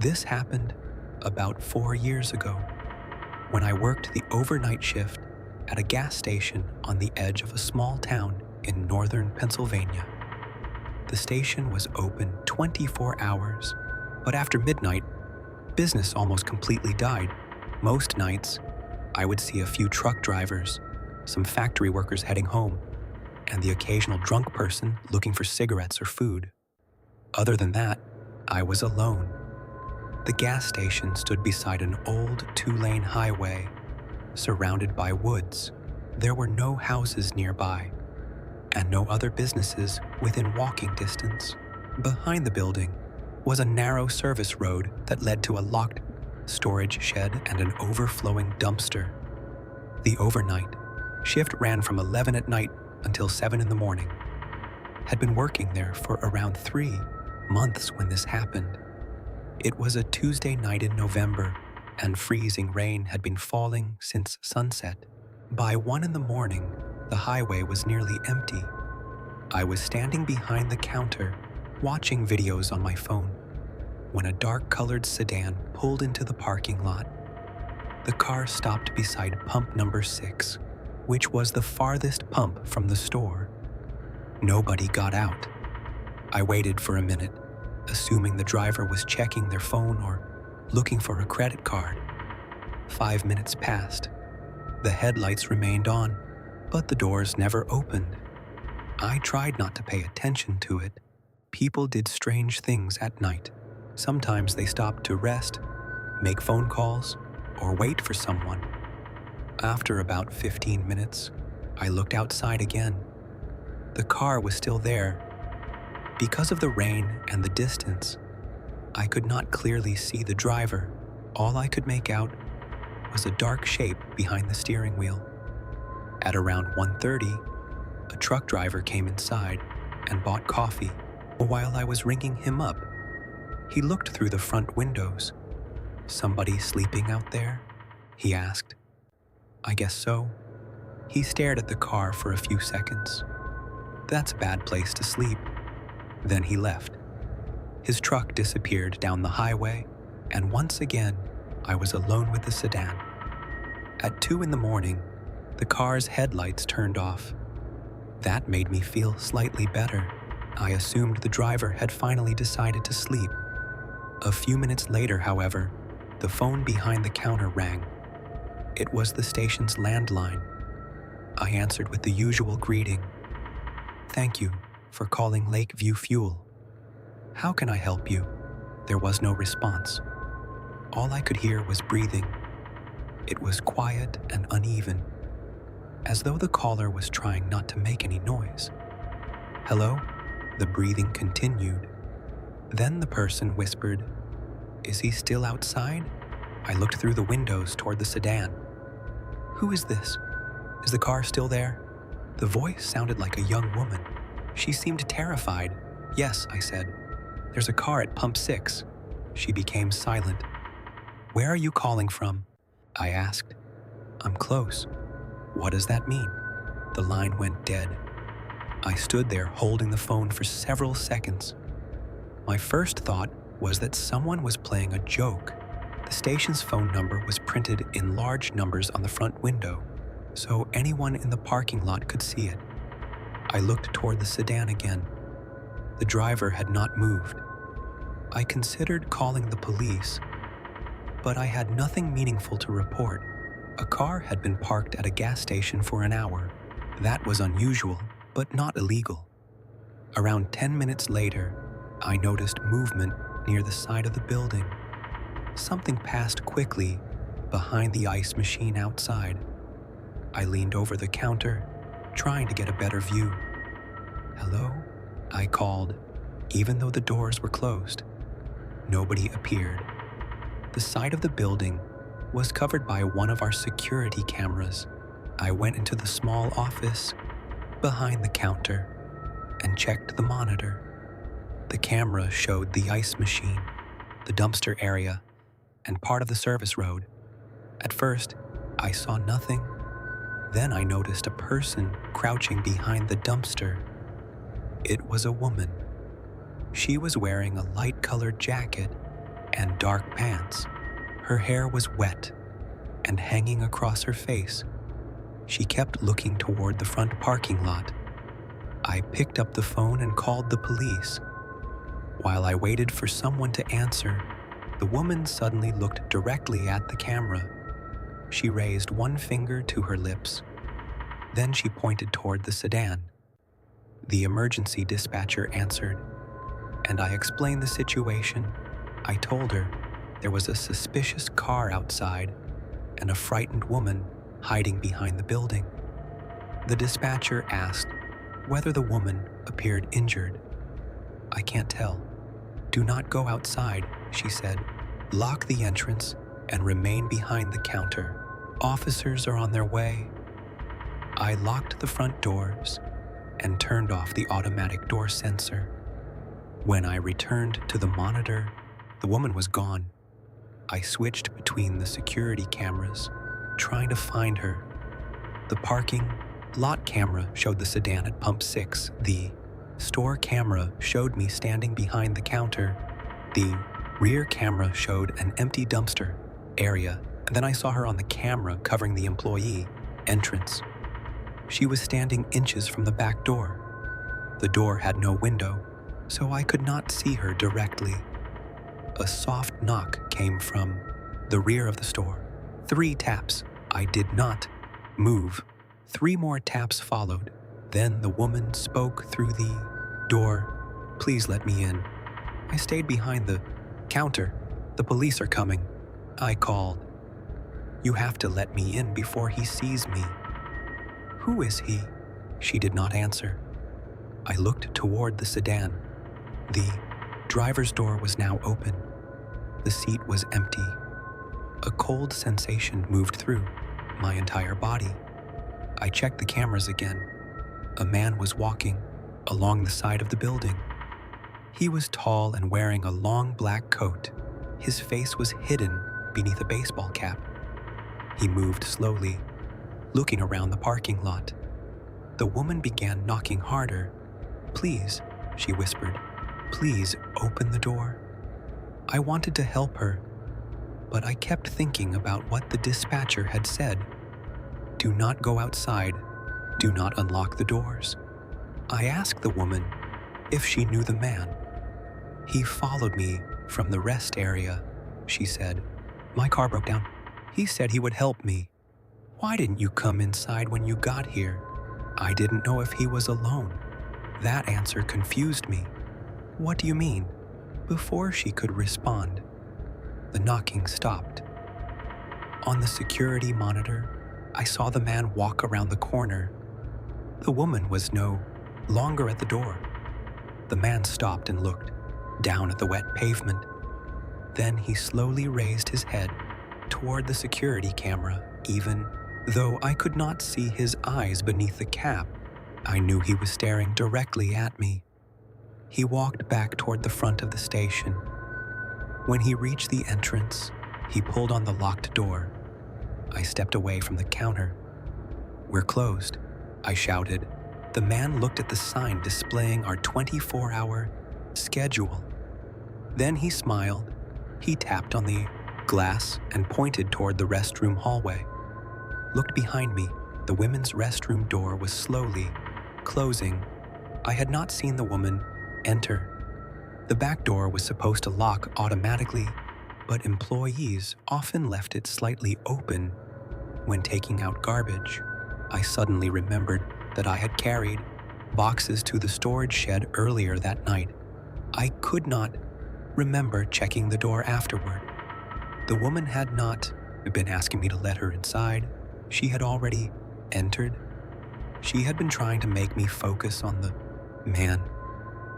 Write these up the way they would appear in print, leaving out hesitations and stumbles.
This happened about 4 years ago when I worked the overnight shift at a gas station on the edge of a small town in northern Pennsylvania. The station was open 24 hours, but after midnight, business almost completely died. Most nights, I would see a few truck drivers, some factory workers heading home, and the occasional drunk person looking for cigarettes or food. Other than that, I was alone. The gas station stood beside an old 2-lane highway, surrounded by woods. There were no houses nearby, and no other businesses within walking distance. Behind the building was a narrow service road that led to a locked storage shed and an overflowing dumpster. The overnight shift ran from 11 at night until 7 in the morning. Had been working there for around 3 months when this happened. It was a Tuesday night in November, and freezing rain had been falling since sunset. By 1 in the morning, the highway was nearly empty. I was standing behind the counter, watching videos on my phone, when a dark-colored sedan pulled into the parking lot. The car stopped beside pump number 6, which was the farthest pump from the store. Nobody got out. I waited for a minute, assuming the driver was checking their phone or looking for a credit card. 5 minutes passed. The headlights remained on, but the doors never opened. I tried not to pay attention to it. People did strange things at night. Sometimes they stopped to rest, make phone calls, or wait for someone. After about 15 minutes, I looked outside again. The car was still there. Because of the rain and the distance, I could not clearly see the driver. All I could make out was a dark shape behind the steering wheel. At around 1:30, a truck driver came inside and bought coffee. While I was ringing him up, he looked through the front windows. "Somebody sleeping out there?" he asked. "I guess so." He stared at the car for a few seconds. "That's a bad place to sleep." Then he left. His truck disappeared down the highway, and once again, I was alone with the sedan. At 2 in the morning, the car's headlights turned off. That made me feel slightly better. I assumed the driver had finally decided to sleep. A few minutes later, however, the phone behind the counter rang. It was the station's landline. I answered with the usual greeting. "Thank you for calling Lakeview Fuel. How can I help you?" There was no response. All I could hear was breathing. It was quiet and uneven, as though the caller was trying not to make any noise. "Hello?" The breathing continued. Then the person whispered, "Is he still outside?" I looked through the windows toward the sedan. "Who is this? Is the car still there?" The voice sounded like a young woman. She seemed terrified. "Yes," I said. "There's a car at pump 6. She became silent. "Where are you calling from?" I asked. "I'm close." "What does that mean?" The line went dead. I stood there holding the phone for several seconds. My first thought was that someone was playing a joke. The station's phone number was printed in large numbers on the front window, so anyone in the parking lot could see it. I looked toward the sedan again. The driver had not moved. I considered calling the police, but I had nothing meaningful to report. A car had been parked at a gas station for an hour. That was unusual, but not illegal. Around 10 minutes later, I noticed movement near the side of the building. Something passed quickly behind the ice machine outside. I leaned over the counter, trying to get a better view. "Hello?" I called, even though the doors were closed. Nobody appeared. The side of the building was covered by one of our security cameras. I went into the small office behind the counter and checked the monitor. The camera showed the ice machine, the dumpster area, and part of the service road. At first, I saw nothing. Then I noticed a person crouching behind the dumpster. It was a woman. She was wearing a light-colored jacket and dark pants. Her hair was wet and hanging across her face. She kept looking toward the front parking lot. I picked up the phone and called the police. While I waited for someone to answer, the woman suddenly looked directly at the camera. She raised one finger to her lips. Then she pointed toward the sedan. The emergency dispatcher answered, and I explained the situation. I told her there was a suspicious car outside and a frightened woman hiding behind the building. The dispatcher asked whether the woman appeared injured. I can't tell. Do not go outside, she said. Lock the entrance and remain behind the counter. Officers are on their way. I locked the front doors and turned off the automatic door sensor. When I returned to the monitor, the woman was gone. I switched between the security cameras, trying to find her. The parking lot camera showed the sedan at pump 6. The store camera showed me standing behind the counter. The rear camera showed an empty dumpster area, and then I saw her on the camera covering the employee entrance. She was standing inches from the back door. The door had no window, so I could not see her directly. A soft knock came from the rear of the store. 3 taps. I did not move. 3 more taps followed. Then the woman spoke through the door. Please let me in. I stayed behind the counter. The police are coming. I called. You have to let me in before he sees me. Who is he? She did not answer. I looked toward the sedan. The driver's door was now open. The seat was empty. A cold sensation moved through my entire body. I checked the cameras again. A man was walking along the side of the building. He was tall and wearing a long black coat. His face was hidden beneath a baseball cap. He moved slowly, looking around the parking lot. The woman began knocking harder. Please, she whispered, please open the door. I wanted to help her, but I kept thinking about what the dispatcher had said. Do not go outside. Do not unlock the doors. I asked the woman if she knew the man. He followed me from the rest area, she said. My car broke down. He said he would help me. Why didn't you come inside when you got here? I didn't know if he was alone. That answer confused me. What do you mean? Before she could respond, the knocking stopped. On the security monitor, I saw the man walk around the corner. The woman was no longer at the door. The man stopped and looked down at the wet pavement. Then he slowly raised his head toward the security camera. Even though I could not see his eyes beneath the cap, I knew he was staring directly at me. He walked back toward the front of the station. When he reached the entrance, he pulled on the locked door. I stepped away from the counter. We're closed, I shouted. The man looked at the sign displaying our 24-hour schedule. Then he smiled. He tapped on the glass and pointed toward the restroom hallway. Looked behind me. The women's restroom door was slowly closing. I had not seen the woman enter. The back door was supposed to lock automatically, but employees often left it slightly open when taking out garbage. I suddenly remembered that I had carried boxes to the storage shed earlier that night. I could not remember checking the door afterward. The woman had not been asking me to let her inside. She had already entered. She had been trying to make me focus on the man.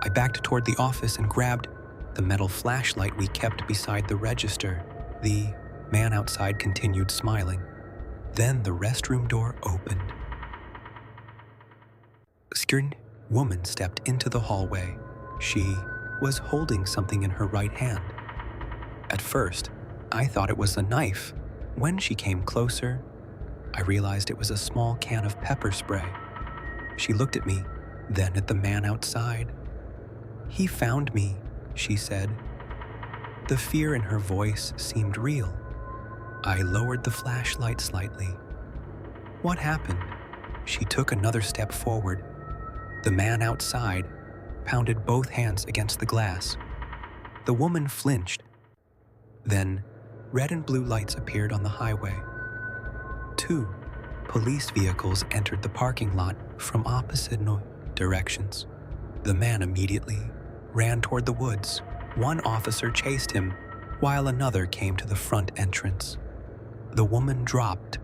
I backed toward the office and grabbed the metal flashlight we kept beside the register. The man outside continued smiling. Then the restroom door opened. A scared woman stepped into the hallway. She was holding something in her right hand. At first, I thought it was a knife. When she came closer, I realized it was a small can of pepper spray. She looked at me, then at the man outside. He found me, she said. The fear in her voice seemed real. I lowered the flashlight slightly. What happened? She took another step forward. The man outside pounded both hands against the glass. The woman flinched. Then, red and blue lights appeared on the highway. 2 police vehicles entered the parking lot from opposite directions. The man immediately ran toward the woods. One officer chased him, while another came to the front entrance. The woman dropped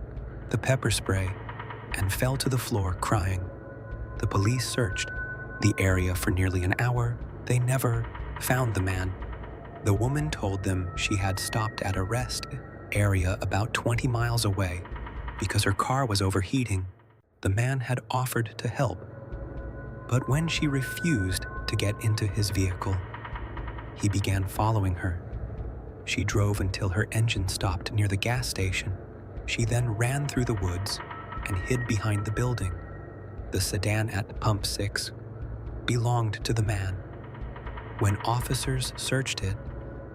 the pepper spray and fell to the floor crying. The police searched the area for nearly an hour. They never found the man. The woman told them she had stopped at a rest area about 20 miles away because her car was overheating. The man had offered to help, but when she refused to get into his vehicle, he began following her. She drove until her engine stopped near the gas station. She then ran through the woods and hid behind the building. The sedan at Pump 6 belonged to the man. When officers searched it,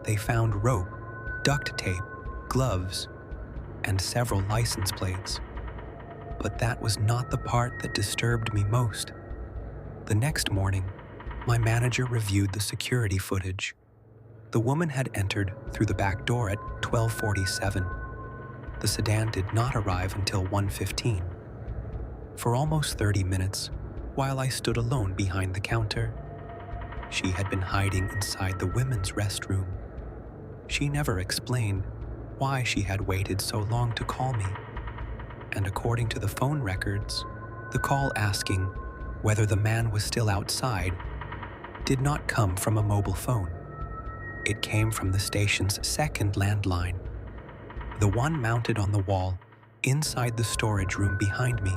they found rope, duct tape, gloves, and several license plates. But that was not the part that disturbed me most. The next morning, my manager reviewed the security footage. The woman had entered through the back door at 12:47. The sedan did not arrive until 1:15. For almost 30 minutes, while I stood alone behind the counter, she had been hiding inside the women's restroom. She never explained why she had waited so long to call me, and according to the phone records, the call asking whether the man was still outside did not come from a mobile phone. It came from the station's second landline, the one mounted on the wall inside the storage room behind me.